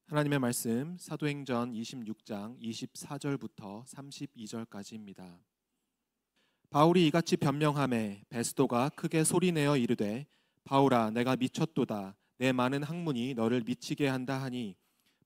하나님의 말씀 사도행전 26장 24절부터 32절까지입니다. 바울이 이같이 변명하매 베스도가 크게 소리내어 이르되 바울아 내가 미쳤도다. 내 많은 학문이 너를 미치게 한다 하니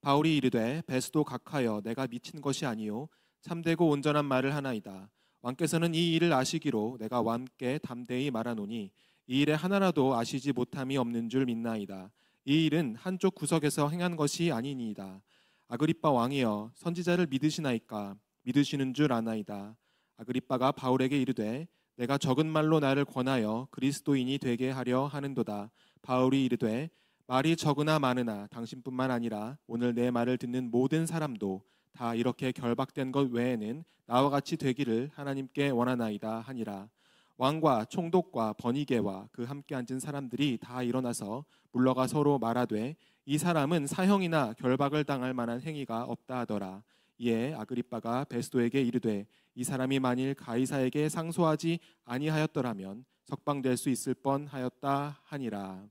바울이 이르되 베스도 각하여 내가 미친 것이 아니요 참되고 온전한 말을 하나이다. 왕께서는 이 일을 아시기로 내가 왕께 담대히 말하노니 이 일에 하나라도 아시지 못함이 없는 줄 믿나이다. 이 일은 한쪽 구석에서 행한 것이 아니니이다. 아그리빠 왕이여 선지자를 믿으시나이까? 믿으시는 줄 아나이다. 아그리빠가 바울에게 이르되 내가 적은 말로 나를 권하여 그리스도인이 되게 하려 하는도다. 바울이 이르되 말이 적으나 많으나 당신뿐만 아니라 오늘 내 말을 듣는 모든 사람도 다 이렇게 결박된 것 외에는 나와 같이 되기를 하나님께 원하나이다 하니라. 왕과 총독과 버니게와 그 함께 앉은 사람들이 다 일어나서 물러가 서로 말하되 이 사람은 사형이나 결박을 당할 만한 행위가 없다 하더라. 이에 아그리빠가 베스도에게 이르되 이 사람이 만일 가이사에게 상소하지 아니하였더라면 석방될 수 있을 뻔하였다 하니라.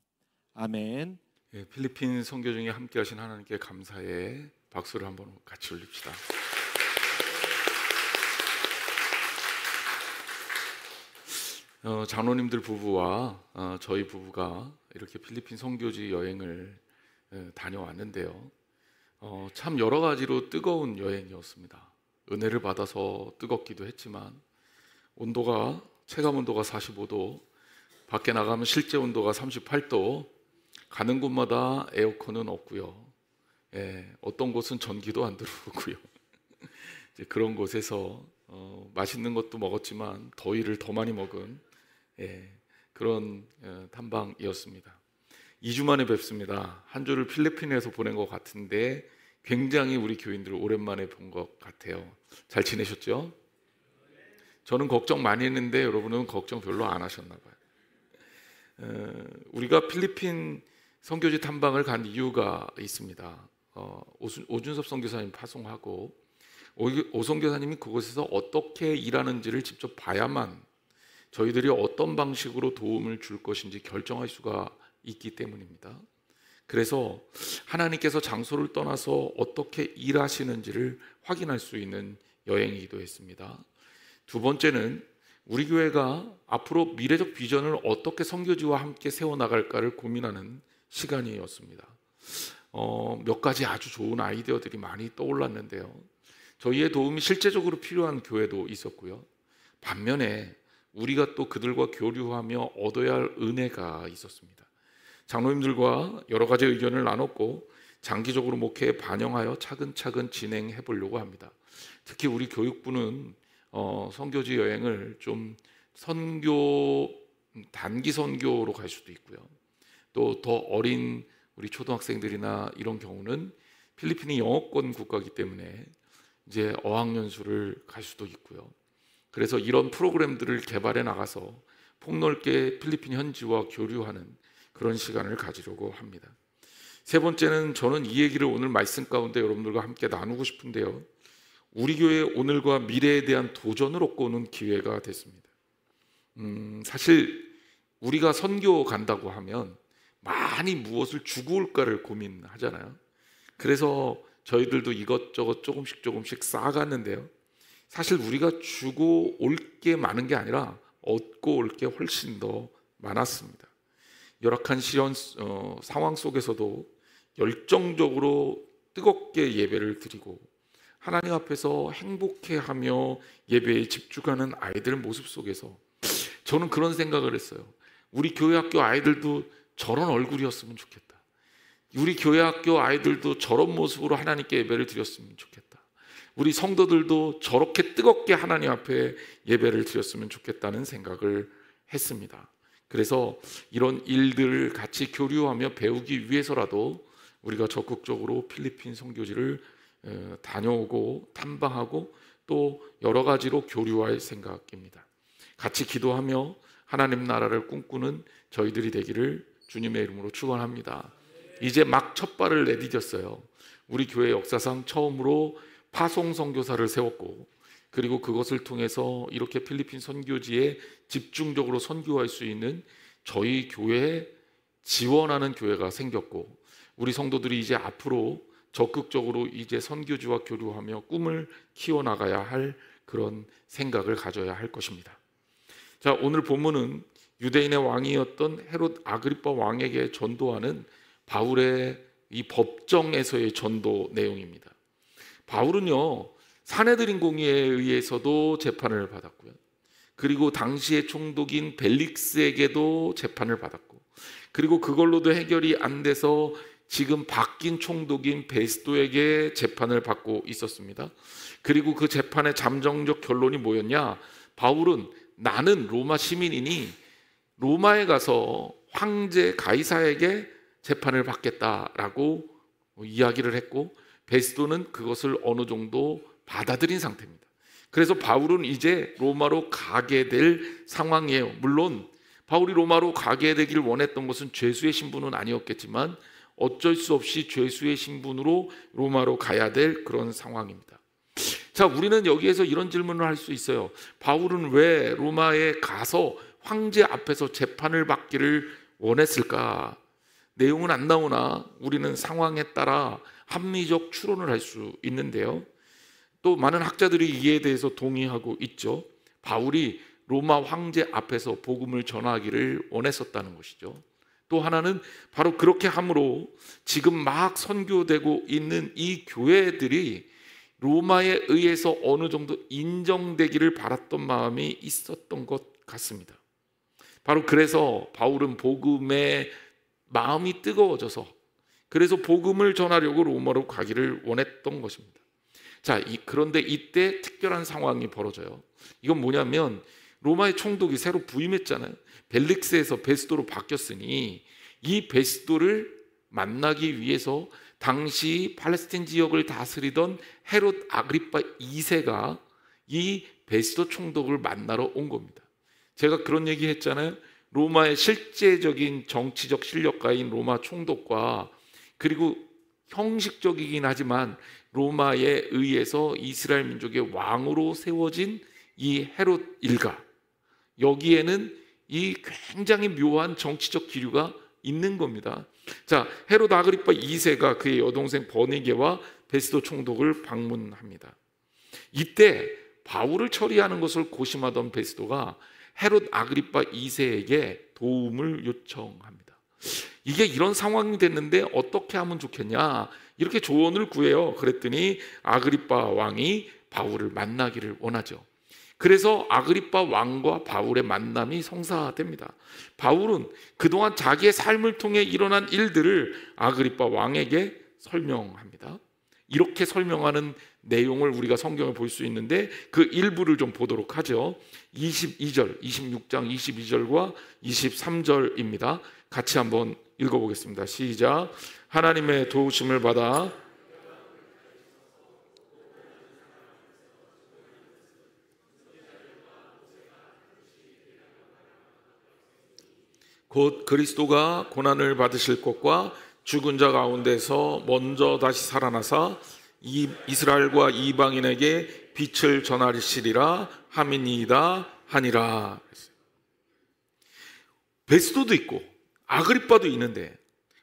아멘. 필리핀 선교 중에 함께하신 하나님께 감사의 박수를 한번 같이 올립시다. 장로님들 부부와 저희 부부가 이렇게 필리핀 선교지 여행을 다녀왔는데요. 참 여러 가지로 뜨거운 여행이었습니다. 은혜를 받아서 뜨겁기도 했지만 체감 온도가 45도, 밖에 나가면 실제 온도가 38도, 가는 곳마다 에어컨은 없고요. 어떤 곳은 전기도 안 들어오고요. 이제 그런 곳에서 맛있는 것도 먹었지만 더위를 더 많이 먹은 그런 탐방이었습니다. 2주 만에 뵙습니다. 한 주를 필리핀에서 보낸 것 같은데 굉장히 우리 교인들을 오랜만에 본 것 같아요. 잘 지내셨죠? 저는 걱정 많이 했는데 여러분은 걱정 별로 안 하셨나 봐요. 우리가 필리핀 선교지 탐방을 간 이유가 있습니다. 오준섭 선교사님 파송하고 오 선교사님이 그곳에서 어떻게 일하는지를 직접 봐야만 저희들이 어떤 방식으로 도움을 줄 것인지 결정할 수가 있기 때문입니다. 그래서 하나님께서 장소를 떠나서 어떻게 일하시는지를 확인할 수 있는 여행이기도 했습니다. 두 번째는 우리 교회가 앞으로 미래적 비전을 어떻게 선교지와 함께 세워나갈까를 고민하는 시간이었습니다. 몇 가지 아주 좋은 아이디어들이 많이 떠올랐는데요. 저희의 도움이 실제적으로 필요한 교회도 있었고요. 반면에 우리가 또 그들과 교류하며 얻어야 할 은혜가 있었습니다. 장로님들과 여러 가지 의견을 나눴고 장기적으로 목회에 반영하여 차근차근 진행해 보려고 합니다. 특히 우리 교육부는 선교지 여행을 좀 단기 선교로 갈 수도 있고요. 또 더 어린 우리 초등학생들이나 이런 경우는 필리핀이 영어권 국가이기 때문에 이제 어학연수를 갈 수도 있고요. 그래서 이런 프로그램들을 개발해 나가서 폭넓게 필리핀 현지와 교류하는 그런 시간을 가지려고 합니다. 세 번째는 저는 이 얘기를 오늘 말씀 가운데 여러분들과 함께 나누고 싶은데요. 우리 교회의 오늘과 미래에 대한 도전을 얻고 오는 기회가 됐습니다. 사실 우리가 선교 간다고 하면 많이 무엇을 주고 올까를 고민하잖아요. 그래서 저희들도 이것저것 조금씩 쌓아갔는데요. 사실 우리가 주고 올 게 많은 게 아니라 얻고 올 게 훨씬 더 많았습니다. 열악한 시련 상황 속에서도 열정적으로 뜨겁게 예배를 드리고 하나님 앞에서 행복해하며 예배에 집중하는 아이들 모습 속에서 저는 그런 생각을 했어요. 우리 교회 학교 아이들도 저런 얼굴이었으면 좋겠다. 우리 교회 학교 아이들도 저런 모습으로 하나님께 예배를 드렸으면 좋겠다. 우리 성도들도 저렇게 뜨겁게 하나님 앞에 예배를 드렸으면 좋겠다는 생각을 했습니다. 그래서 이런 일들을 같이 교류하며 배우기 위해서라도 우리가 적극적으로 필리핀 선교지를 다녀오고 탐방하고 또 여러 가지로 교류할 생각입니다. 같이 기도하며 하나님 나라를 꿈꾸는 저희들이 되기를 주님의 이름으로 축원합니다. 이제 막 첫 발을 내디뎠어요. 우리 교회 역사상 처음으로 파송 선교사를 세웠고 그리고 그것을 통해서 이렇게 필리핀 선교지에 집중적으로 선교할 수 있는 저희 교회에 지원하는 교회가 생겼고 우리 성도들이 이제 앞으로 적극적으로 이제 선교지와 교류하며 꿈을 키워나가야 할 그런 생각을 가져야 할 것입니다. 자, 오늘 본문은 유대인의 왕이었던 헤롯 아그리파 왕에게 전도하는 바울의 이 법정에서의 전도 내용입니다. 바울은요, 사내들인 공의에 의해서도 재판을 받았고요. 그리고 당시의 총독인 벨릭스에게도 재판을 받았고, 그리고 그걸로도 해결이 안 돼서 지금 바뀐 총독인 베스도에게 재판을 받고 있었습니다. 그리고 그 재판의 잠정적 결론이 뭐였냐? 바울은 나는 로마 시민이니 로마에 가서 황제 가이사에게 재판을 받겠다라고 이야기를 했고, 베스도는 그것을 어느 정도 받아들인 상태입니다. 그래서 바울은 이제 로마로 가게 될 상황이에요. 물론 바울이 로마로 가게 되길 원했던 것은 죄수의 신분은 아니었겠지만 어쩔 수 없이 죄수의 신분으로 로마로 가야 될 그런 상황입니다. 자, 우리는 여기에서 이런 질문을 할 수 있어요. 바울은 왜 로마에 가서 황제 앞에서 재판을 받기를 원했을까? 내용은 안 나오나 우리는 상황에 따라 합리적 추론을 할 수 있는데요. 또 많은 학자들이 이에 대해서 동의하고 있죠. 바울이 로마 황제 앞에서 복음을 전하기를 원했었다는 것이죠. 또 하나는 바로 그렇게 함으로 지금 막 선교되고 있는 이 교회들이 로마에 의해서 어느 정도 인정되기를 바랐던 마음이 있었던 것 같습니다. 바로 그래서 바울은 복음에 마음이 뜨거워져서 그래서 복음을 전하려고 로마로 가기를 원했던 것입니다. 자, 그런데 이때 특별한 상황이 벌어져요. 이건 뭐냐면 로마의 총독이 새로 부임했잖아요. 벨릭스에서 베스도로 바뀌었으니 이 베스도를 만나기 위해서 당시 팔레스틴 지역을 다스리던 헤롯 아그리파 2세가 이 베스도 총독을 만나러 온 겁니다. 제가 그런 얘기 했잖아요. 로마의 실제적인 정치적 실력가인 로마 총독과 그리고 형식적이긴 하지만 로마에 의해서 이스라엘 민족의 왕으로 세워진 이 헤롯 일가, 여기에는 이 굉장히 묘한 정치적 기류가 있는 겁니다. 자, 헤롯 아그리파 2세가 그의 여동생 버니게와 베스도 총독을 방문합니다. 이때 바울을 처리하는 것을 고심하던 베스도가 헤롯 아그리파 2세에게 도움을 요청합니다. 이게 이런 상황이 됐는데 어떻게 하면 좋겠냐, 이렇게 조언을 구해요. 그랬더니 아그리파 왕이 바울을 만나기를 원하죠. 그래서 아그리파 왕과 바울의 만남이 성사됩니다. 바울은 그동안 자기의 삶을 통해 일어난 일들을 아그리파 왕에게 설명합니다. 이렇게 설명하는 내용을 우리가 성경에 볼 수 있는데 그 일부를 좀 보도록 하죠. 22절, 26장 22절과 23절입니다. 같이 한번 읽어보겠습니다. 시작. 하나님의 도우심을 받아 곧 그리스도가 고난을 받으실 것과 죽은 자 가운데서 먼저 다시 살아나사 이스라엘과 이방인에게 빛을 전하시리라 함이니이다 하니라. 베스도도 있고 아그리빠도 있는데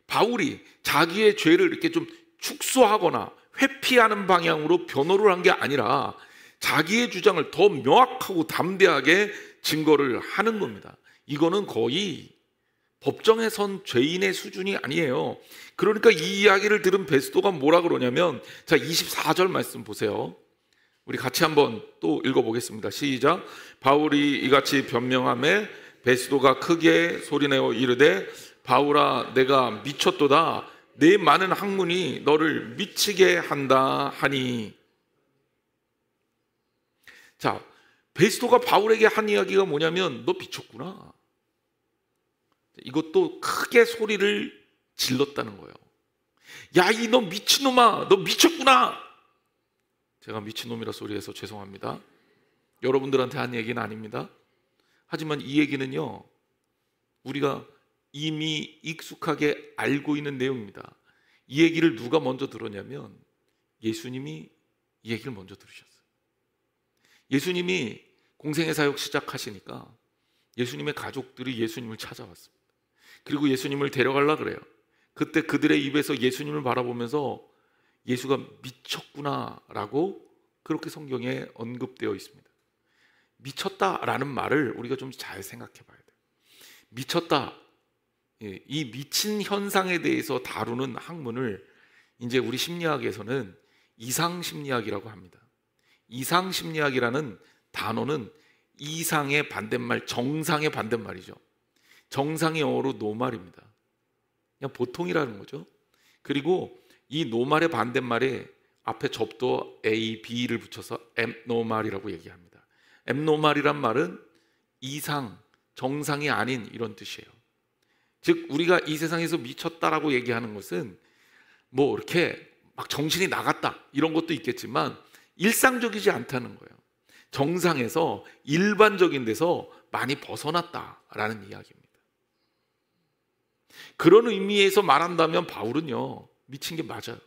바울이 자기의 죄를 이렇게 좀 축소하거나 회피하는 방향으로 변호를 한 게 아니라 자기의 주장을 더 명확하고 담대하게 증거를 하는 겁니다. 이거는 거의 법정에 선 죄인의 수준이 아니에요. 그러니까 이 이야기를 들은 베스도가 뭐라 그러냐면, 자, 24절 말씀 보세요. 우리 같이 한번 또 읽어보겠습니다. 시작. 바울이 이같이 변명하매 베스도가 크게 소리내어 이르되 바울아 내가 미쳤도다. 내 많은 학문이 너를 미치게 한다 하니. 자, 베스도가 바울에게 한 이야기가 뭐냐면 너 미쳤구나. 이것도 크게 소리를 질렀다는 거예요. 야, 이 너 미친놈아, 너 미쳤구나. 제가 미친놈이라 소리해서 죄송합니다. 여러분들한테 한 얘기는 아닙니다. 하지만 이 얘기는요, 우리가 이미 익숙하게 알고 있는 내용입니다. 이 얘기를 누가 먼저 들었냐면 예수님이 이 얘기를 먼저 들으셨어요. 예수님이 공생의 사역 시작하시니까 예수님의 가족들이 예수님을 찾아왔습니다. 그리고 예수님을 데려가려고 그래요. 그때 그들의 입에서 예수님을 바라보면서 예수가 미쳤구나라고 그렇게 성경에 언급되어 있습니다. 미쳤다라는 말을 우리가 좀 잘 생각해 봐야 돼요. 미쳤다, 이 미친 현상에 대해서 다루는 학문을 이제 우리 심리학에서는 이상심리학이라고 합니다. 이상심리학이라는 단어는 이상의 반대말, 정상의 반대말이죠. 정상의 영어로 노말입니다. 그냥 보통이라는 거죠. 그리고 이 노말의 반대말에 앞에 접두어 A, B를 붙여서 abnormal이라고 얘기합니다. abnormal이란 말은 이상, 정상이 아닌 이런 뜻이에요. 즉 우리가 이 세상에서 미쳤다라고 얘기하는 것은 뭐 이렇게 막 정신이 나갔다 이런 것도 있겠지만 일상적이지 않다는 거예요. 정상에서 일반적인 데서 많이 벗어났다라는 이야기입니다. 그런 의미에서 말한다면 바울은요, 미친 게 맞아요.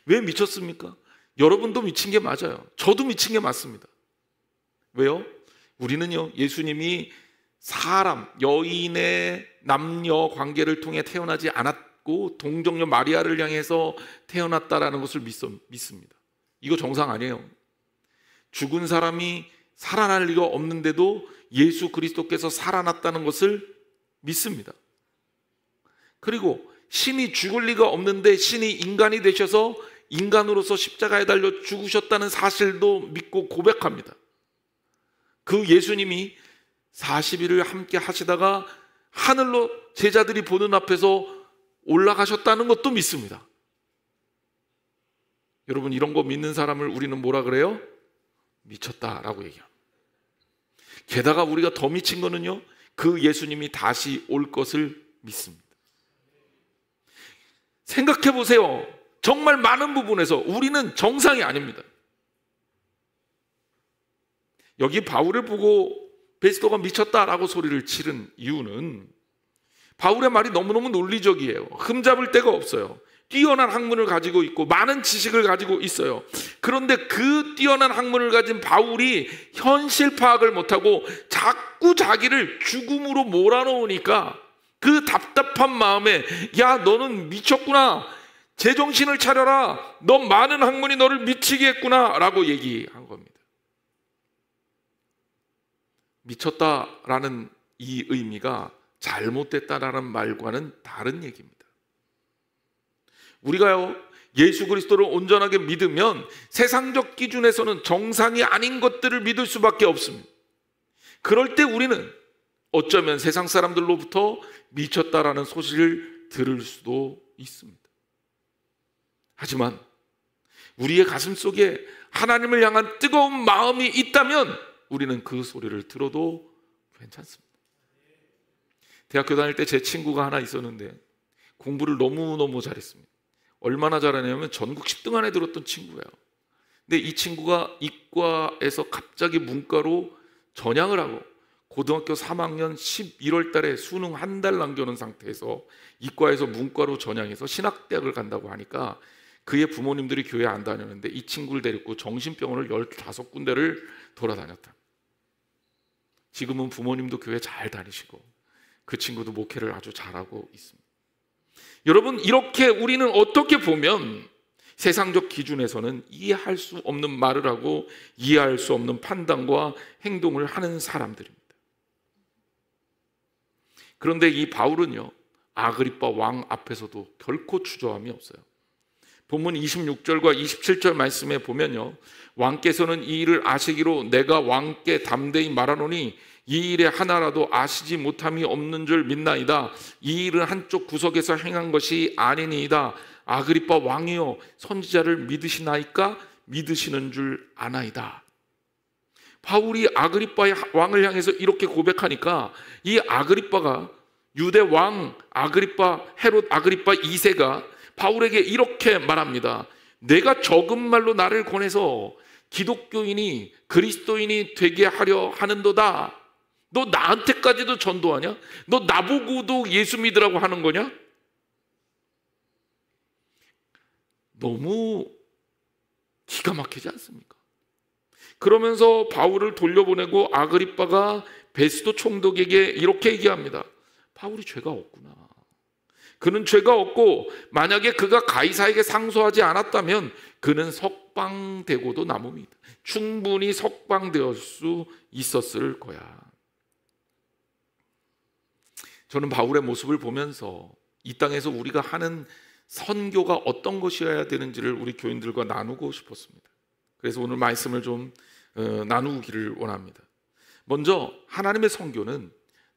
왜 미쳤습니까? 여러분도 미친 게 맞아요. 저도 미친 게 맞습니다. 왜요? 우리는요, 예수님이 사람, 여인의 남녀 관계를 통해 태어나지 않았고 동정녀 마리아를 향해서 태어났다라는 것을 믿습니다. 이거 정상 아니에요. 죽은 사람이 살아날 리가 없는데도 예수 그리스도께서 살아났다는 것을 믿습니다. 그리고 신이 죽을 리가 없는데 신이 인간이 되셔서 인간으로서 십자가에 달려 죽으셨다는 사실도 믿고 고백합니다. 그 예수님이 40일을 함께 하시다가 하늘로 제자들이 보는 앞에서 올라가셨다는 것도 믿습니다. 여러분, 이런 거 믿는 사람을 우리는 뭐라 그래요? 미쳤다라고 얘기합니다. 게다가 우리가 더 미친 거는요, 그 예수님이 다시 올 것을 믿습니다. 생각해 보세요. 정말 많은 부분에서 우리는 정상이 아닙니다. 여기 바울을 보고 베스도가 미쳤다라고 소리를 치른 이유는 바울의 말이 너무너무 논리적이에요. 흠잡을 데가 없어요. 뛰어난 학문을 가지고 있고 많은 지식을 가지고 있어요. 그런데 그 뛰어난 학문을 가진 바울이 현실 파악을 못하고 자꾸 자기를 죽음으로 몰아넣으니까 그 답답한 마음에, 야, 너는 미쳤구나, 제정신을 차려라, 너 많은 학문이 너를 미치게 했구나 라고 얘기한 겁니다. 미쳤다라는 이 의미가 잘못됐다라는 말과는 다른 얘기입니다. 우리가요, 예수 그리스도를 온전하게 믿으면 세상적 기준에서는 정상이 아닌 것들을 믿을 수밖에 없습니다. 그럴 때 우리는 어쩌면 세상 사람들로부터 미쳤다라는 소식을 들을 수도 있습니다. 하지만 우리의 가슴 속에 하나님을 향한 뜨거운 마음이 있다면 우리는 그 소리를 들어도 괜찮습니다. 대학교 다닐 때 제 친구가 하나 있었는데 공부를 너무너무 잘했습니다. 얼마나 잘하냐면 전국 10등 안에 들었던 친구예요. 근데 이 친구가 이과에서 갑자기 문과로 전향을 하고 고등학교 3학년 11월 달에 수능 한 달 남겨놓은 상태에서 이과에서 문과로 전향해서 신학대학을 간다고 하니까 그의 부모님들이 교회 안 다녔는데 이 친구를 데리고 정신병원을 15군데를 돌아다녔다. 지금은 부모님도 교회 잘 다니시고 그 친구도 목회를 아주 잘하고 있습니다. 여러분, 이렇게 우리는 어떻게 보면 세상적 기준에서는 이해할 수 없는 말을 하고 이해할 수 없는 판단과 행동을 하는 사람들입니다. 그런데 이 바울은요, 아그리빠 왕 앞에서도 결코 주저함이 없어요. 본문 26절과 27절 말씀에 보면요, 왕께서는 이 일을 아시기로 내가 왕께 담대히 말하노니 이 일에 하나라도 아시지 못함이 없는 줄 믿나이다. 이 일은 한쪽 구석에서 행한 것이 아니니이다. 아그리빠 왕이여, 선지자를 믿으시나이까? 믿으시는 줄 아나이다. 바울이 아그리빠 왕을 향해서 이렇게 고백하니까 이 아그리빠가, 유대 왕 아그리빠, 헤롯 아그리빠 2세가 바울에게 이렇게 말합니다. 내가 적은 말로 나를 권해서 기독교인이 그리스도인이 되게 하려 하는도다. 너 나한테까지도 전도하냐? 너 나보고도 예수 믿으라고 하는 거냐? 너무 기가 막히지 않습니까? 그러면서 바울을 돌려보내고 아그리빠가 베스도 총독에게 이렇게 얘기합니다. 바울이 죄가 없구나. 그는 죄가 없고 만약에 그가 가이사에게 상소하지 않았다면 그는 석방되고도 남음이다. 충분히 석방되었을 수 있었을 거야. 저는 바울의 모습을 보면서 이 땅에서 우리가 하는 선교가 어떤 것이어야 되는지를 우리 교인들과 나누고 싶었습니다. 그래서 오늘 말씀을 좀 나누기를 원합니다. 먼저 하나님의 선교는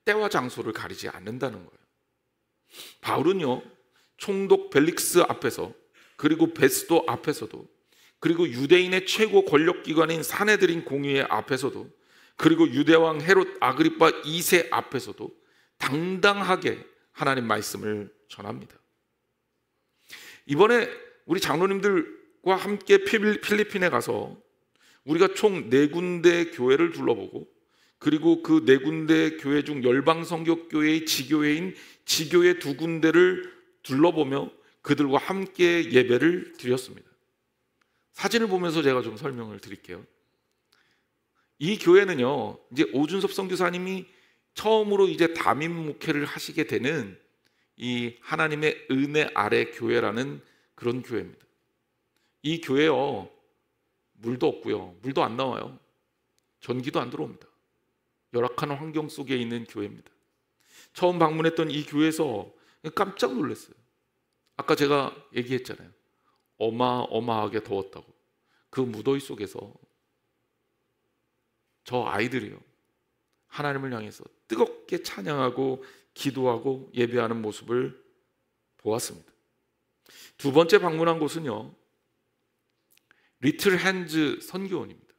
때와 장소를 가리지 않는다는 거예요. 바울은요, 총독 벨릭스 앞에서, 그리고 베스도 앞에서도, 그리고 유대인의 최고 권력기관인 사내들인 공의회 앞에서도, 그리고 유대왕 헤롯 아그리파 2세 앞에서도 당당하게 하나님 말씀을 전합니다. 이번에 우리 장로님들과 함께 필리핀에 가서 우리가 총 4군데 교회를 둘러보고, 그리고 그 4군데 교회 중 열방선교교회의 지교회인 지교회 2군데를 둘러보며 그들과 함께 예배를 드렸습니다. 사진을 보면서 제가 좀 설명을 드릴게요. 이 교회는요, 이제 오준섭 선교사님이 처음으로 이제 담임 목회를 하시게 되는 이 하나님의 은혜 아래 교회라는 그런 교회입니다. 이 교회요, 물도 없고요, 물도 안 나와요. 전기도 안 들어옵니다. 열악한 환경 속에 있는 교회입니다. 처음 방문했던 이 교회에서 깜짝 놀랐어요. 아까 제가 얘기했잖아요. 어마어마하게 더웠다고. 그 무더위 속에서 저 아이들이요, 하나님을 향해서 뜨겁게 찬양하고 기도하고 예배하는 모습을 보았습니다. 두 번째 방문한 곳은요, 리틀 핸즈 선교원입니다.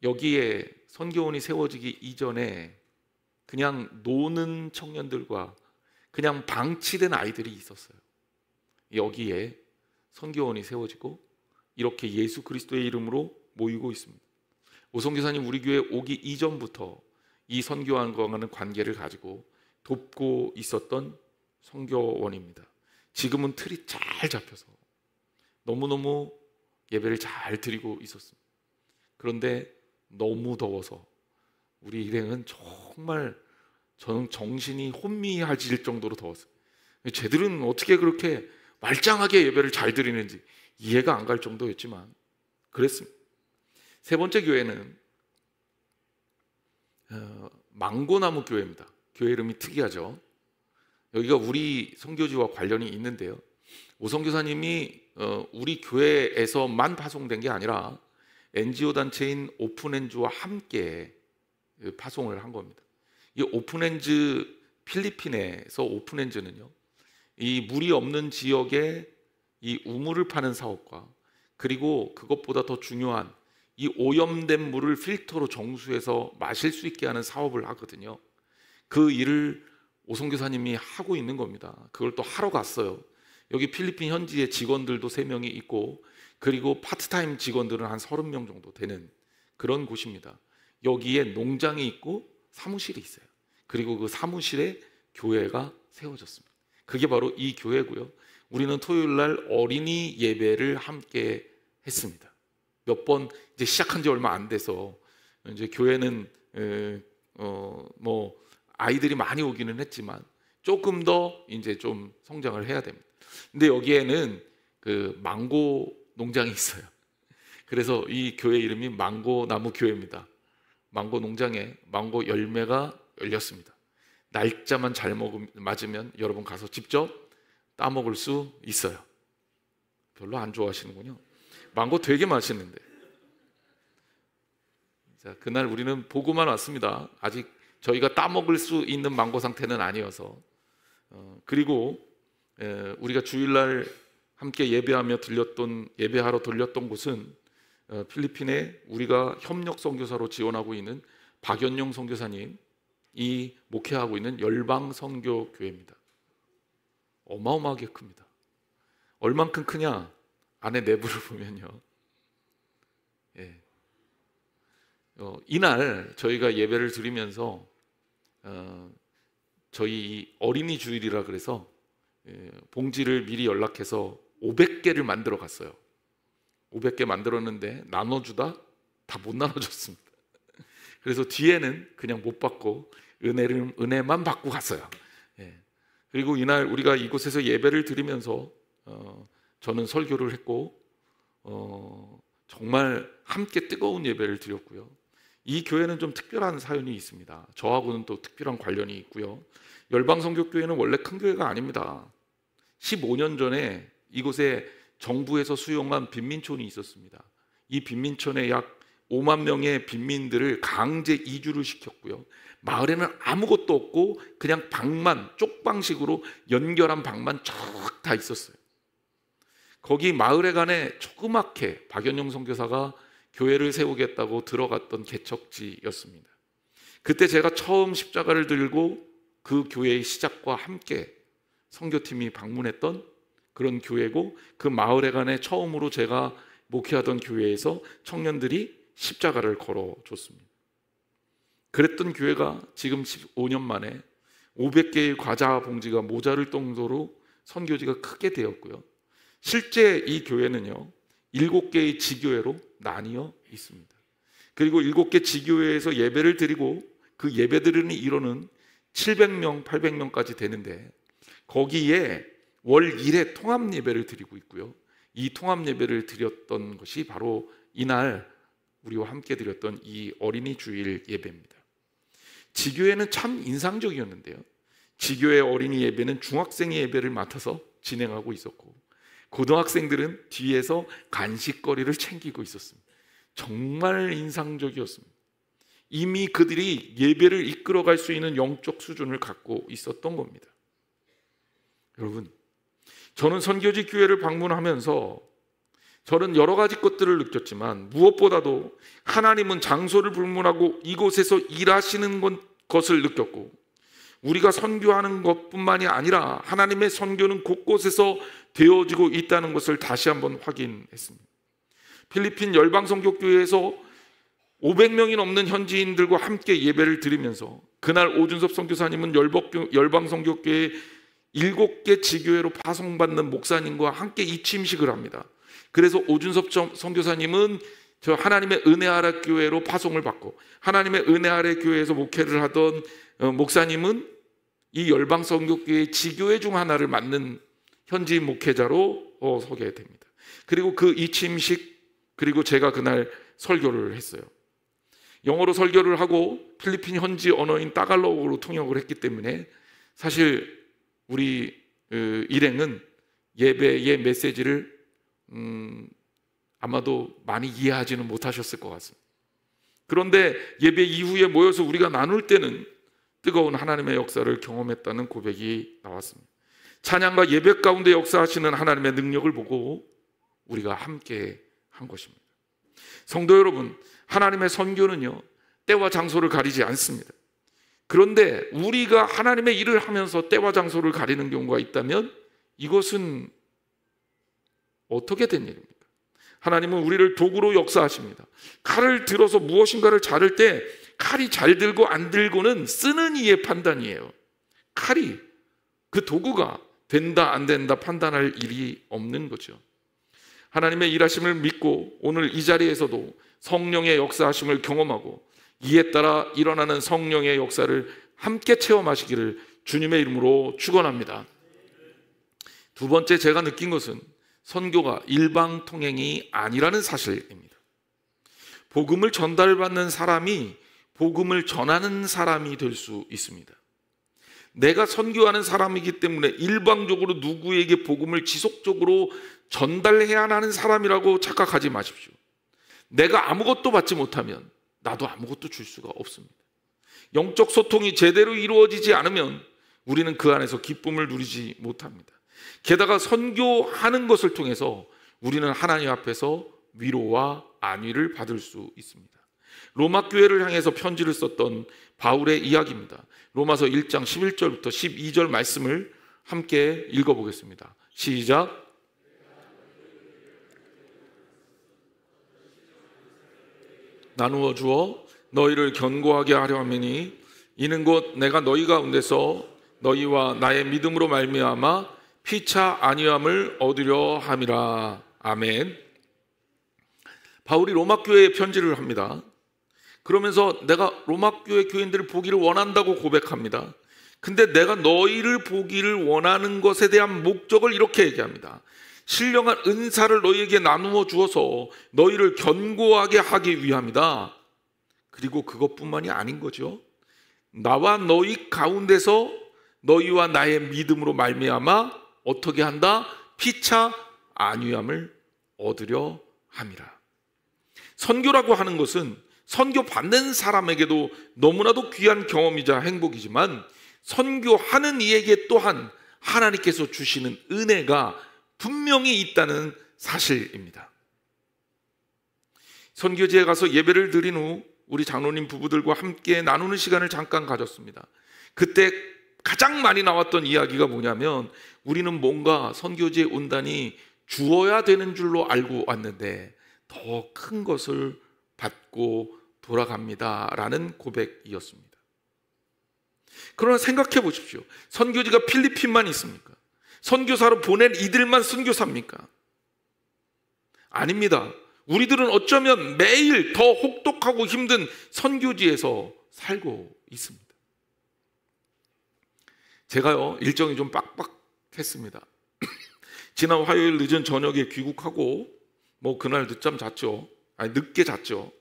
여기에 선교원이 세워지기 이전에 그냥 노는 청년들과 그냥 방치된 아이들이 있었어요. 여기에 선교원이 세워지고 이렇게 예수 그리스도의 이름으로 모이고 있습니다. 오성교사님 우리 교회 오기 이전부터 이 선교원과는 관계를 가지고 돕고 있었던 선교원입니다. 지금은 틀이 잘 잡혀서 너무너무 예배를 잘 드리고 있었습니다. 그런데 너무 더워서 우리 일행은 정말 저는 정신이 혼미해질 정도로 더웠어요. 쟤들은 어떻게 그렇게 말짱하게 예배를 잘 드리는지 이해가 안 갈 정도였지만 그랬습니다. 세 번째 교회는 망고나무 교회입니다. 교회 이름이 특이하죠. 여기가 우리 선교지와 관련이 있는데요, 오성교사님이 우리 교회에서만 파송된 게 아니라 NGO 단체인 오픈엔즈와 함께 파송을 한 겁니다. 이 오픈엔즈, 필리핀에서 오픈엔즈는요, 이 물이 없는 지역에 이 우물을 파는 사업과, 그리고 그것보다 더 중요한 이 오염된 물을 필터로 정수해서 마실 수 있게 하는 사업을 하거든요. 그 일을 오성교사님이 하고 있는 겁니다. 그걸 또 하러 갔어요. 여기 필리핀 현지에 직원들도 3명이 있고, 그리고 파트타임 직원들은 한 30명 정도 되는 그런 곳입니다. 여기에 농장이 있고 사무실이 있어요. 그리고 그 사무실에 교회가 세워졌습니다. 그게 바로 이 교회고요. 우리는 토요일 날 어린이 예배를 함께 했습니다. 몇 번 이제 시작한 지 얼마 안 돼서 이제 교회는 뭐 아이들이 많이 오기는 했지만 조금 더 이제 좀 성장을 해야 됩니다. 근데 여기에는 그 망고 농장이 있어요. 그래서 이 교회 이름이 망고나무 교회입니다. 망고 농장에 망고 열매가 열렸습니다. 날짜만 잘 맞으면 여러분 가서 직접 따먹을 수 있어요. 별로 안 좋아하시는군요. 망고 되게 맛있는데. 자, 그날 우리는 보고만 왔습니다. 아직 저희가 따먹을 수 있는 망고 상태는 아니어서. 그리고 우리가 주일날 함께 예배하러 들렸던 곳은 필리핀에 우리가 협력 선교사로 지원하고 있는 박연용 선교사님이 목회하고 있는 열방 선교 교회입니다. 어마어마하게 큽니다. 얼만큼 크냐? 안에 내부를 보면요. 이날 저희가 예배를 드리면서 저희 어린이 주일이라 그래서 봉지를 미리 연락해서 500개를 만들어 갔어요. 500개 만들었는데 나눠주다 다 못 나눠줬습니다. 그래서 뒤에는 그냥 못 받고 은혜만 받고 갔어요. 그리고 이날 우리가 이곳에서 예배를 드리면서 저는 설교를 했고 정말 함께 뜨거운 예배를 드렸고요. 이 교회는 좀 특별한 사연이 있습니다. 저하고는 또 특별한 관련이 있고요. 열방성교교회는 원래 큰 교회가 아닙니다. 15년 전에 이곳에 정부에서 수용한 빈민촌이 있었습니다. 이 빈민촌에 약 5만 명의 빈민들을 강제 이주를 시켰고요. 마을에는 아무것도 없고 그냥 방만, 쪽방식으로 연결한 방만 쭉 다 있었어요. 거기 마을에 간에 조그맣게 박연용 선교사가 교회를 세우겠다고 들어갔던 개척지였습니다. 그때 제가 처음 십자가를 들고 그 교회의 시작과 함께 선교팀이 방문했던 그런 교회고, 그 마을에 간에 처음으로 제가 목회하던 교회에서 청년들이 십자가를 걸어줬습니다. 그랬던 교회가 지금 15년 만에 500개의 과자 봉지가 모자랄 정도로 선교지가 크게 되었고요. 실제 이 교회는요 7개의 지교회로 나뉘어 있습니다. 그리고 7개 지교회에서 예배를 드리고 그 예배드리는 인원은 700명, 800명까지 되는데 거기에 월 1회 통합 예배를 드리고 있고요. 이 통합 예배를 드렸던 것이 바로 이날 우리와 함께 드렸던 이 어린이 주일 예배입니다. 지교회는 참 인상적이었는데요. 지교회 어린이 예배는 중학생의 예배를 맡아서 진행하고 있었고 고등학생들은 뒤에서 간식거리를 챙기고 있었습니다. 정말 인상적이었습니다. 이미 그들이 예배를 이끌어갈 수 있는 영적 수준을 갖고 있었던 겁니다. 여러분, 저는 선교지 교회를 방문하면서 저는 여러 가지 것들을 느꼈지만 무엇보다도 하나님은 장소를 불문하고 이곳에서 일하시는 것을 느꼈고, 우리가 선교하는 것뿐만이 아니라 하나님의 선교는 곳곳에서 되어지고 있다는 것을 다시 한번 확인했습니다. 필리핀 열방선교교회에서 500명이 넘는 현지인들과 함께 예배를 드리면서 그날 오준섭 선교사님은 열방선교교회 7개 지교회로 파송받는 목사님과 함께 이침식을 합니다. 그래서 오준섭 선교사님은 저 하나님의 은혜 아래 교회로 파송을 받고, 하나님의 은혜 아래 교회에서 목회를 하던 목사님은 이 열방선교교회 지교회 중 하나를 맡는 현지인 목회자로 서게 됩니다. 그리고 그 이침식, 그리고 제가 그날 설교를 했어요. 영어로 설교를 하고 필리핀 현지 언어인 따갈로그로 통역을 했기 때문에 사실 우리 일행은 예배의 메시지를 아마도 많이 이해하지는 못하셨을 것 같습니다. 그런데 예배 이후에 모여서 우리가 나눌 때는 뜨거운 하나님의 역사를 경험했다는 고백이 나왔습니다. 찬양과 예배 가운데 역사하시는 하나님의 능력을 보고 우리가 함께 한 것입니다. 성도 여러분, 하나님의 선교는요 때와 장소를 가리지 않습니다. 그런데 우리가 하나님의 일을 하면서 때와 장소를 가리는 경우가 있다면 이것은 어떻게 된 일입니까? 하나님은 우리를 도구로 역사하십니다. 칼을 들어서 무엇인가를 자를 때 칼이 잘 들고 안 들고는 쓰는 이의 판단이에요. 칼이, 그 도구가 된다 안 된다 판단할 일이 없는 거죠. 하나님의 일하심을 믿고 오늘 이 자리에서도 성령의 역사하심을 경험하고 이에 따라 일어나는 성령의 역사를 함께 체험하시기를 주님의 이름으로 축원합니다. 두 번째 제가 느낀 것은 선교가 일방통행이 아니라는 사실입니다. 복음을 전달받는 사람이 복음을 전하는 사람이 될 수 있습니다. 내가 선교하는 사람이기 때문에 일방적으로 누구에게 복음을 지속적으로 전달해야 하는 사람이라고 착각하지 마십시오. 내가 아무것도 받지 못하면 나도 아무것도 줄 수가 없습니다. 영적 소통이 제대로 이루어지지 않으면 우리는 그 안에서 기쁨을 누리지 못합니다. 게다가 선교하는 것을 통해서 우리는 하나님 앞에서 위로와 안위를 받을 수 있습니다. 로마 교회를 향해서 편지를 썼던 바울의 이야기입니다. 로마서 1장 11절부터 12절 말씀을 함께 읽어보겠습니다. 시작. 나누어 주어 너희를 견고하게 하려 함이니 이는 곧 내가 너희 가운데서 너희와 나의 믿음으로 말미암아 피차 안위함을 얻으려 함이라. 아멘. 바울이 로마 교회에 편지를 합니다. 그러면서 내가 로마 교회 교인들을 보기를 원한다고 고백합니다. 근데 내가 너희를 보기를 원하는 것에 대한 목적을 이렇게 얘기합니다. 신령한 은사를 너희에게 나누어 주어서 너희를 견고하게 하기 위함이다. 그리고 그것뿐만이 아닌 거죠. 나와 너희 가운데서 너희와 나의 믿음으로 말미암아 어떻게 한다? 피차 안위함을 얻으려 함이라. 선교라고 하는 것은 선교 받는 사람에게도 너무나도 귀한 경험이자 행복이지만 선교하는 이에게 또한 하나님께서 주시는 은혜가 분명히 있다는 사실입니다. 선교지에 가서 예배를 드린 후 우리 장로님 부부들과 함께 나누는 시간을 잠깐 가졌습니다. 그때 가장 많이 나왔던 이야기가 뭐냐면 우리는 뭔가 선교지에 온다니 주어야 되는 줄로 알고 왔는데 더 큰 것을 받고 돌아갑니다 라는 고백이었습니다. 그러나 생각해 보십시오. 선교지가 필리핀만 있습니까? 선교사로 보낸 이들만 선교사입니까? 아닙니다. 우리들은 어쩌면 매일 더 혹독하고 힘든 선교지에서 살고 있습니다. 제가요, 일정이 좀 빡빡했습니다. 지난 화요일 늦은 저녁에 귀국하고 그날 늦잠 잤죠. 늦게 잤죠.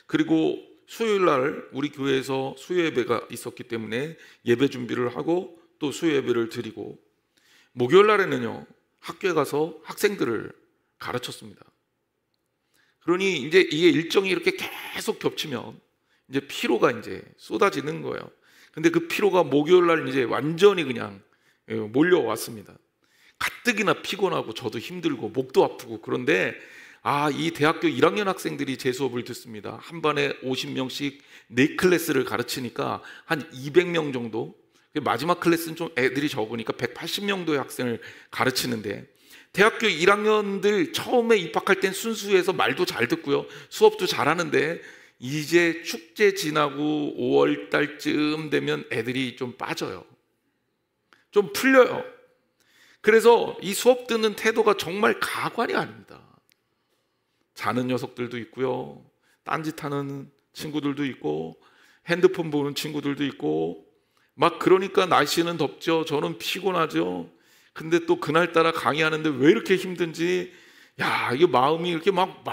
그리고 수요일 날 우리 교회에서 수요 예배가 있었기 때문에 예배 준비를 하고 또 수요 예배를 드리고 목요일 날에는요, 학교에 가서 학생들을 가르쳤습니다. 그러니 이제 이게 일정이 이렇게 계속 겹치면 이제 피로가 이제 쏟아지는 거예요. 근데 그 피로가 목요일 날 이제 완전히 그냥 몰려왔습니다. 가뜩이나 피곤하고 저도 힘들고 목도 아프고. 그런데 이 대학교 1학년 학생들이 제 수업을 듣습니다. 한 반에 50명씩 4클래스를 가르치니까 한 200명 정도, 마지막 클래스는 좀 애들이 적으니까 180명도의 학생을 가르치는데, 대학교 1학년들 처음에 입학할 땐 순수해서 말도 잘 듣고요, 수업도 잘하는데 이제 축제 지나고 5월 달쯤 되면 애들이 좀 빠져요. 좀 풀려요. 그래서 이 수업 듣는 태도가 정말 가관이 아닙니다. 자는 녀석들도 있고요, 딴짓하는 친구들도 있고, 핸드폰 보는 친구들도 있고, 막 그러니까 날씨는 덥죠. 저는 피곤하죠. 근데 또 그날따라 강의하는데 왜 이렇게 힘든지, 이게 마음이 이렇게 막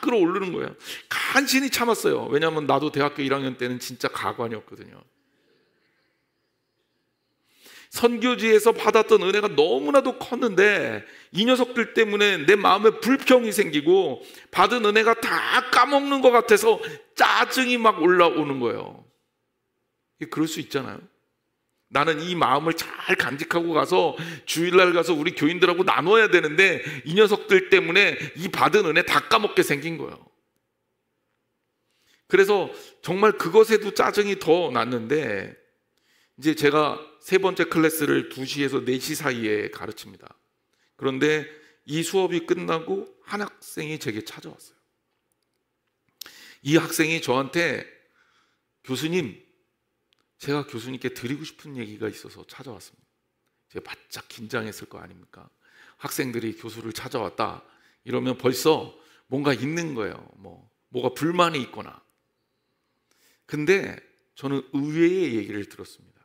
끌어오르는 거예요. 간신히 참았어요. 왜냐하면 나도 대학교 1학년 때는 진짜 가관이었거든요. 선교지에서 받았던 은혜가 너무나도 컸는데 이 녀석들 때문에 내 마음에 불평이 생기고 받은 은혜가 다 까먹는 것 같아서 짜증이 막 올라오는 거예요. 그럴 수 있잖아요. 나는 이 마음을 잘 간직하고 가서 주일날 가서 우리 교인들하고 나눠야 되는데 이 녀석들 때문에 이 받은 은혜 다 까먹게 생긴 거예요. 그래서 정말 그것에도 짜증이 더 났는데, 이제 제가 3번째 클래스를 2시에서 4시 사이에 가르칩니다. 그런데 이 수업이 끝나고 한 학생이 제게 찾아왔어요. 이 학생이 저한테, 교수님, 제가 교수님께 드리고 싶은 얘기가 있어서 찾아왔습니다. 제가 바짝 긴장했을 거 아닙니까? 학생들이 교수를 찾아왔다 이러면 벌써 뭔가 있는 거예요. 뭐가 불만이 있거나. 근데 저는 의외의 얘기를 들었습니다.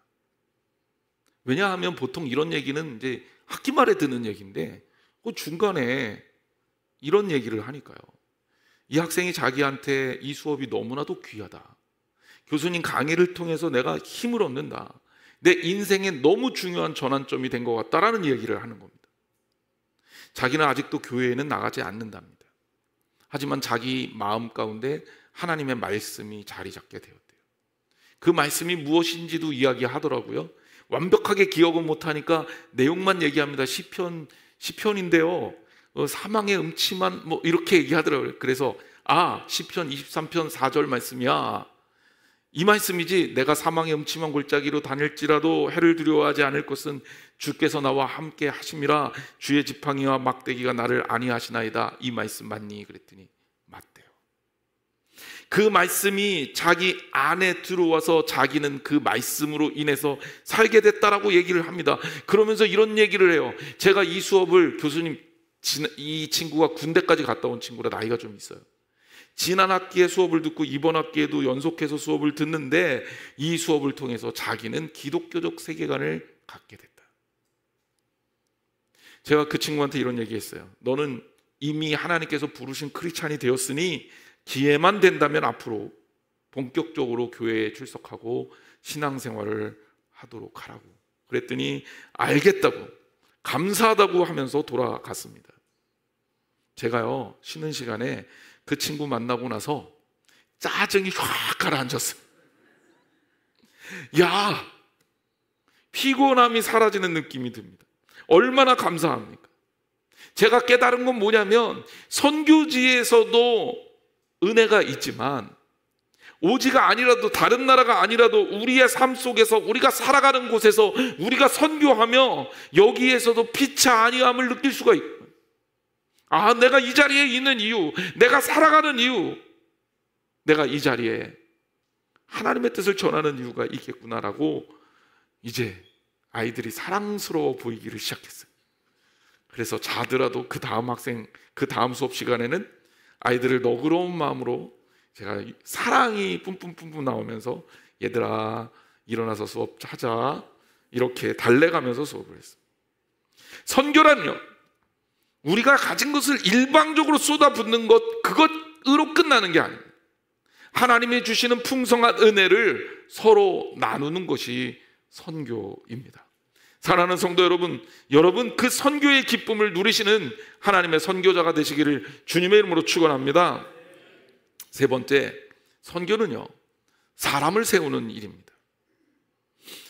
왜냐하면 보통 이런 얘기는 이제 학기 말에 듣는 얘기인데 중간에 이런 얘기를 하니까요. 이 학생이 자기한테 이 수업이 너무나도 귀하다. 교수님 강의를 통해서 내가 힘을 얻는다. 내 인생에 너무 중요한 전환점이 된 것 같다라는 얘기를 하는 겁니다. 자기는 아직도 교회에는 나가지 않는답니다. 하지만 자기 마음 가운데 하나님의 말씀이 자리 잡게 되었대요. 그 말씀이 무엇인지도 이야기하더라고요. 완벽하게 기억은 못하니까 내용만 얘기합니다. 시편인데요, 사망의 음침한 이렇게 얘기하더라고요. 그래서 시편 23편 4절 말씀이야, 이 말씀이지. 내가 사망의 음침한 골짜기로 다닐지라도 해를 두려워하지 않을 것은 주께서 나와 함께 하심이라. 주의 지팡이와 막대기가 나를 안위하시나이다. 이 말씀 맞니? 그랬더니 맞대요. 그 말씀이 자기 안에 들어와서 자기는 그 말씀으로 인해서 살게 됐다라고 얘기를 합니다. 그러면서 이런 얘기를 해요. 제가 이 수업을, 교수님, 이 친구가 군대까지 갔다 온 친구라 나이가 좀 있어요. 지난 학기에 수업을 듣고 이번 학기에도 연속해서 수업을 듣는데 이 수업을 통해서 자기는 기독교적 세계관을 갖게 됐다. 제가 그 친구한테 이런 얘기했어요. 너는 이미 하나님께서 부르신 크리스찬이 되었으니 기회만 된다면 앞으로 본격적으로 교회에 출석하고 신앙생활을 하도록 하라고. 그랬더니 알겠다고, 감사하다고 하면서 돌아갔습니다. 제가요, 쉬는 시간에 그 친구 만나고 나서 짜증이 확 가라앉았어요. 야, 피곤함이 사라지는 느낌이 듭니다. 얼마나 감사합니까? 제가 깨달은 건 뭐냐면 선교지에서도 은혜가 있지만 오지가 아니라도 다른 나라가 아니라도 우리의 삶 속에서 우리가 살아가는 곳에서 우리가 선교하며 여기에서도 피차 아니함을 느낄 수가 있고, 아, 내가 이 자리에 있는 이유, 내가 살아가는 이유, 내가 이 자리에 하나님의 뜻을 전하는 이유가 있겠구나라고 이제 아이들이 사랑스러워 보이기를 시작했어요. 그래서 자더라도 그 다음 수업 시간에는 아이들을 너그러운 마음으로 제가 사랑이 뿜뿜뿜뿜 나오면서 얘들아 일어나서 수업 하자, 이렇게 달래가면서 수업을 했어요. 선교란요, 우리가 가진 것을 일방적으로 쏟아붓는 것, 그것으로 끝나는 게 아닙니다. 하나님이 주시는 풍성한 은혜를 서로 나누는 것이 선교입니다. 사랑하는 성도 여러분, 여러분 그 선교의 기쁨을 누리시는 하나님의 선교자가 되시기를 주님의 이름으로 축원합니다. 세 번째, 선교는요, 사람을 세우는 일입니다.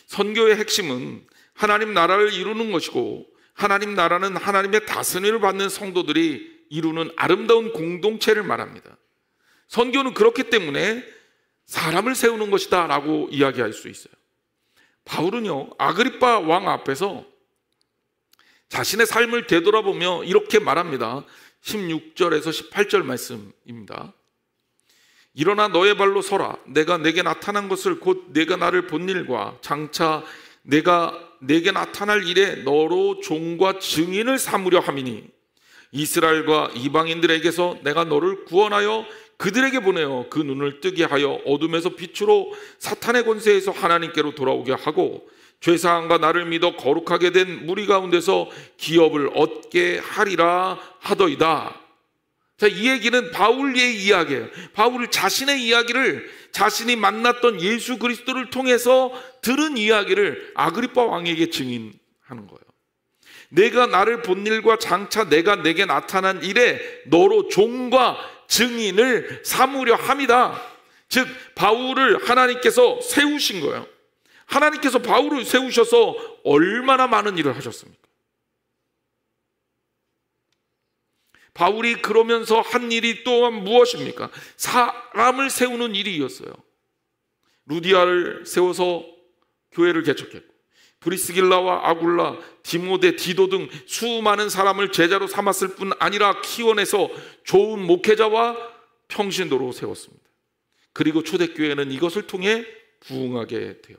선교의 핵심은 하나님 나라를 이루는 것이고, 하나님 나라는 하나님의 다스림을 받는 성도들이 이루는 아름다운 공동체를 말합니다. 선교는 그렇기 때문에 사람을 세우는 것이다 라고 이야기할 수 있어요. 바울은요, 아그리빠 왕 앞에서 자신의 삶을 되돌아보며 이렇게 말합니다. 16절에서 18절 말씀입니다. 일어나 너의 발로 서라. 내가 내게 나타난 것을 곧 내가 나를 본 일과 장차 내가 내게 나타날 일에 너로 종과 증인을 삼으려 함이니 이스라엘과 이방인들에게서 내가 너를 구원하여 그들에게 보내어 그 눈을 뜨게 하여 어둠에서 빛으로 사탄의 권세에서 하나님께로 돌아오게 하고 죄사함과 나를 믿어 거룩하게 된 무리 가운데서 기업을 얻게 하리라 하더이다. 자, 이 얘기는 바울의 이야기예요. 바울 자신의 이야기를, 자신이 만났던 예수 그리스도를 통해서 들은 이야기를 아그리빠 왕에게 증인하는 거예요. 내가 나를 본 일과 장차 내가 내게 나타난 일에 너로 종과 증인을 삼으려 함이다. 즉 바울을 하나님께서 세우신 거예요. 하나님께서 바울을 세우셔서 얼마나 많은 일을 하셨습니까? 바울이 그러면서 한 일이 또한 무엇입니까? 사람을 세우는 일이었어요. 루디아를 세워서 교회를 개척했고, 브리스길라와 아굴라, 디모데, 디도 등 수많은 사람을 제자로 삼았을 뿐 아니라 키워내서 좋은 목회자와 평신도로 세웠습니다. 그리고 초대교회는 이것을 통해 부흥하게 돼요.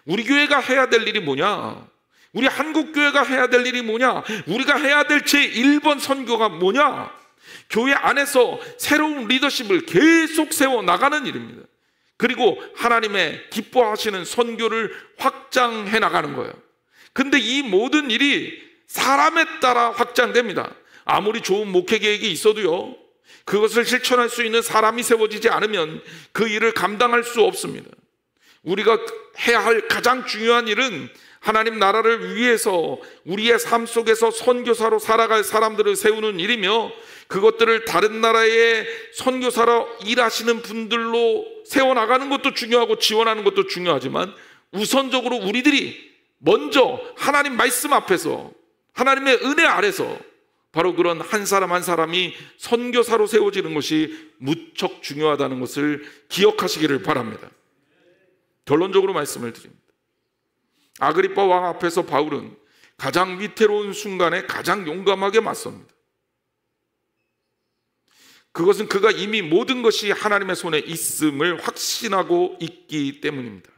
우리 교회가 해야 될 일이 뭐냐? 우리 한국교회가 해야 될 일이 뭐냐? 우리가 해야 될 제1번 선교가 뭐냐? 교회 안에서 새로운 리더십을 계속 세워나가는 일입니다. 그리고 하나님의 기뻐하시는 선교를 확장해 나가는 거예요. 근데 이 모든 일이 사람에 따라 확장됩니다. 아무리 좋은 목회 계획이 있어도요, 그것을 실천할 수 있는 사람이 세워지지 않으면 그 일을 감당할 수 없습니다. 우리가 해야 할 가장 중요한 일은 하나님 나라를 위해서 우리의 삶 속에서 선교사로 살아갈 사람들을 세우는 일이며, 그것들을 다른 나라의 선교사로 일하시는 분들로 세워나가는 것도 중요하고 지원하는 것도 중요하지만, 우선적으로 우리들이 먼저 하나님 말씀 앞에서, 하나님의 은혜 아래서 바로 그런 한 사람 한 사람이 선교사로 세워지는 것이 무척 중요하다는 것을 기억하시기를 바랍니다. 결론적으로 말씀을 드립니다. 아그리빠 왕 앞에서 바울은 가장 위태로운 순간에 가장 용감하게 맞섭니다. 그것은 그가 이미 모든 것이 하나님의 손에 있음을 확신하고 있기 때문입니다.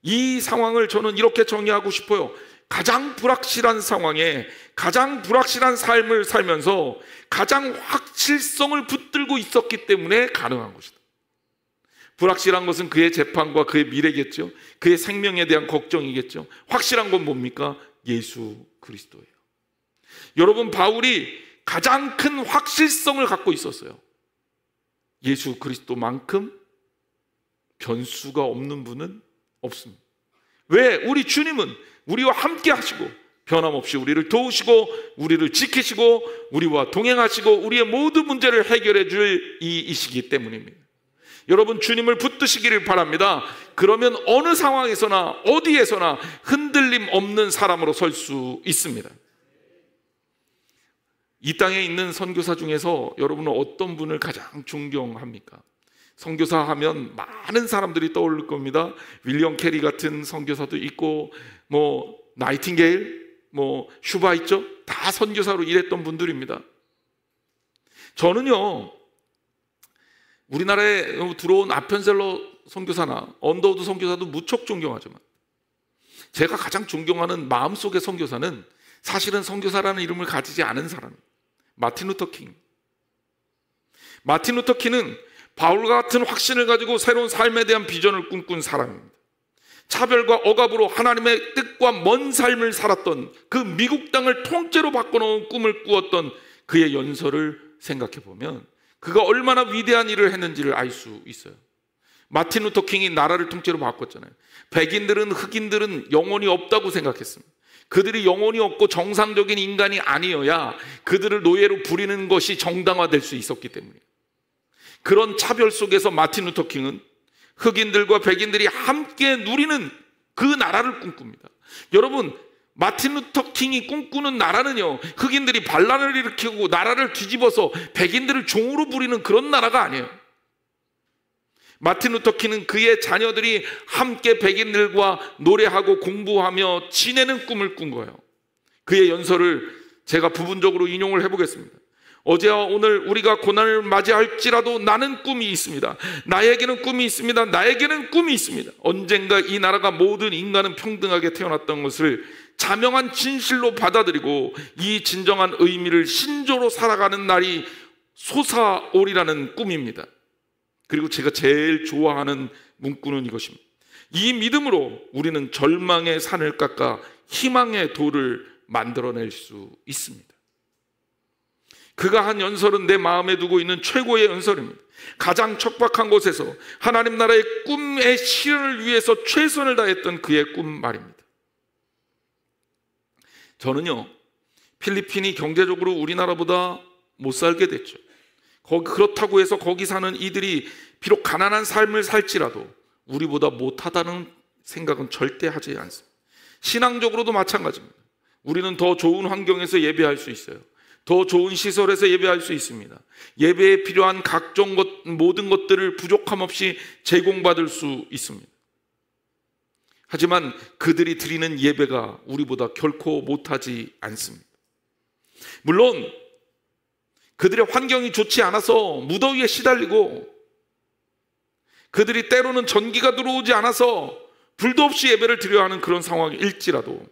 이 상황을 저는 이렇게 정의하고 싶어요. 가장 불확실한 상황에 가장 불확실한 삶을 살면서 가장 확실성을 붙들고 있었기 때문에 가능한 것이다. 불확실한 것은 그의 재판과 그의 미래겠죠. 그의 생명에 대한 걱정이겠죠. 확실한 건 뭡니까? 예수 그리스도예요. 여러분, 바울이 가장 큰 확실성을 갖고 있었어요. 예수 그리스도만큼 변수가 없는 분은 없습니다. 왜? 우리 주님은 우리와 함께 하시고 변함없이 우리를 도우시고 우리를 지키시고 우리와 동행하시고 우리의 모든 문제를 해결해 줄 이이시기 때문입니다. 여러분, 주님을 붙드시기를 바랍니다. 그러면 어느 상황에서나 어디에서나 흔들림 없는 사람으로 설 수 있습니다. 이 땅에 있는 선교사 중에서 여러분은 어떤 분을 가장 존경합니까? 선교사 하면 많은 사람들이 떠오를 겁니다. 윌리엄 캐리 같은 선교사도 있고, 나이팅게일, 슈바 있죠? 다 선교사로 일했던 분들입니다. 저는요, 우리나라에 들어온 아펜셀러 선교사나 언더우드 선교사도 무척 존경하지만 제가 가장 존경하는 마음속의 선교사는 사실은 선교사라는 이름을 가지지 않은 사람입니다. 마틴 루터 킹. 마틴 루터 킹은 바울과 같은 확신을 가지고 새로운 삶에 대한 비전을 꿈꾼 사람입니다. 차별과 억압으로 하나님의 뜻과 먼 삶을 살았던 그 미국 땅을 통째로 바꿔놓은 꿈을 꾸었던 그의 연설을 생각해 보면 그가 얼마나 위대한 일을 했는지를 알 수 있어요. 마틴 루터 킹이 나라를 통째로 바꿨잖아요. 백인들은, 흑인들은 영혼이 없다고 생각했습니다. 그들이 영혼이 없고 정상적인 인간이 아니어야 그들을 노예로 부리는 것이 정당화될 수 있었기 때문이에요. 그런 차별 속에서 마틴 루터 킹은 흑인들과 백인들이 함께 누리는 그 나라를 꿈꿉니다. 여러분, 마틴 루터 킹이 꿈꾸는 나라는요, 흑인들이 반란을 일으키고 나라를 뒤집어서 백인들을 종으로 부리는 그런 나라가 아니에요. 마틴 루터 킹은 그의 자녀들이 함께 백인들과 노래하고 공부하며 지내는 꿈을 꾼 거예요. 그의 연설을 제가 부분적으로 인용을 해보겠습니다. 어제와 오늘 우리가 고난을 맞이할지라도 나는 꿈이 있습니다. 나에게는 꿈이 있습니다. 나에게는 꿈이 있습니다. 언젠가 이 나라가 모든 인간은 평등하게 태어났던 것을 자명한 진실로 받아들이고 이 진정한 의미를 신조로 살아가는 날이 솟아오리라는 꿈입니다. 그리고 제가 제일 좋아하는 문구는 이것입니다. 이 믿음으로 우리는 절망의 산을 깎아 희망의 돌을 만들어낼 수 있습니다. 그가 한 연설은 내 마음에 두고 있는 최고의 연설입니다. 가장 척박한 곳에서 하나님 나라의 꿈의 실현을 위해서 최선을 다했던 그의 꿈 말입니다. 저는요, 필리핀이 경제적으로 우리나라보다 못 살게 됐죠. 그렇다고 해서 거기 사는 이들이 비록 가난한 삶을 살지라도 우리보다 못하다는 생각은 절대 하지 않습니다. 신앙적으로도 마찬가지입니다. 우리는 더 좋은 환경에서 예배할 수 있어요. 더 좋은 시설에서 예배할 수 있습니다. 예배에 필요한 각종 모든 것들을 부족함 없이 제공받을 수 있습니다. 하지만 그들이 드리는 예배가 우리보다 결코 못하지 않습니다. 물론 그들의 환경이 좋지 않아서 무더위에 시달리고 그들이 때로는 전기가 들어오지 않아서 불도 없이 예배를 드려야 하는 그런 상황일지라도,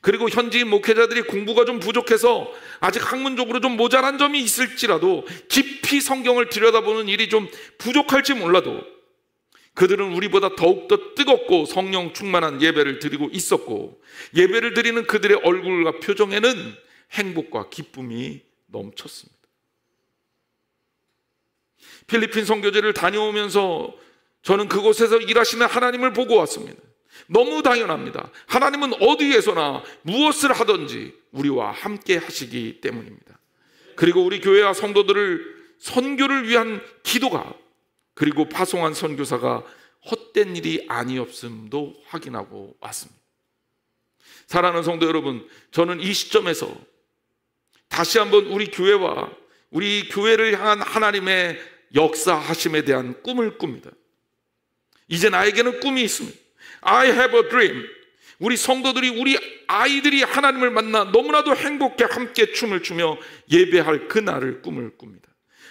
그리고 현지인 목회자들이 공부가 좀 부족해서 아직 학문적으로 좀 모자란 점이 있을지라도, 깊이 성경을 들여다보는 일이 좀 부족할지 몰라도 그들은 우리보다 더욱더 뜨겁고 성령 충만한 예배를 드리고 있었고, 예배를 드리는 그들의 얼굴과 표정에는 행복과 기쁨이 넘쳤습니다. 필리핀 선교제를 다녀오면서 저는 그곳에서 일하시는 하나님을 보고 왔습니다. 너무 당연합니다. 하나님은 어디에서나 무엇을 하든지 우리와 함께 하시기 때문입니다. 그리고 우리 교회와 성도들을 선교를 위한 기도가, 그리고 파송한 선교사가 헛된 일이 아니었음도 확인하고 왔습니다. 사랑하는 성도 여러분, 저는 이 시점에서 다시 한번 우리 교회와 우리 교회를 향한 하나님의 역사하심에 대한 꿈을 꿉니다. 이제 나에게는 꿈이 있습니다. I have a dream. 우리 성도들이, 우리 아이들이 하나님을 만나 너무나도 행복해 함께 춤을 추며 예배할 그날을 꿈을 꿉니다.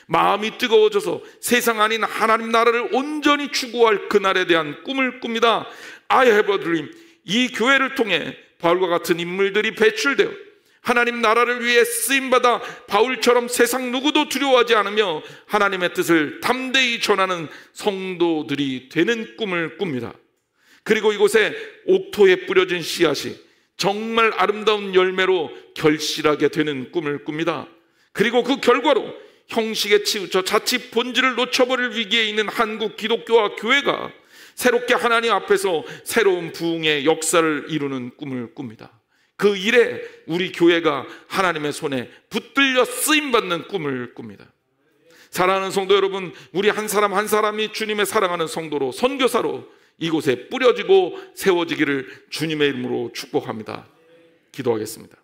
마음이 뜨거워져서 세상 아닌 하나님 나라를 온전히 추구할 그날에 대한 꿈을 꿉니다. I have a dream. 이 교회를 통해 바울과 같은 인물들이 배출되어 하나님 나라를 위해 쓰임받아 바울처럼 세상 누구도 두려워하지 않으며 하나님의 뜻을 담대히 전하는 성도들이 되는 꿈을 꿉니다. 그리고 이곳에 옥토에 뿌려진 씨앗이 정말 아름다운 열매로 결실하게 되는 꿈을 꿉니다. 그리고 그 결과로 형식에 치우쳐 자칫 본질을 놓쳐버릴 위기에 있는 한국 기독교와 교회가 새롭게 하나님 앞에서 새로운 부흥의 역사를 이루는 꿈을 꿉니다. 그 일에 우리 교회가 하나님의 손에 붙들려 쓰임받는 꿈을 꿉니다. 사랑하는 성도 여러분, 우리 한 사람 한 사람이 주님의 사랑하는 성도로, 선교사로 이곳에 뿌려지고 세워지기를 주님의 이름으로 축복합니다. 기도하겠습니다.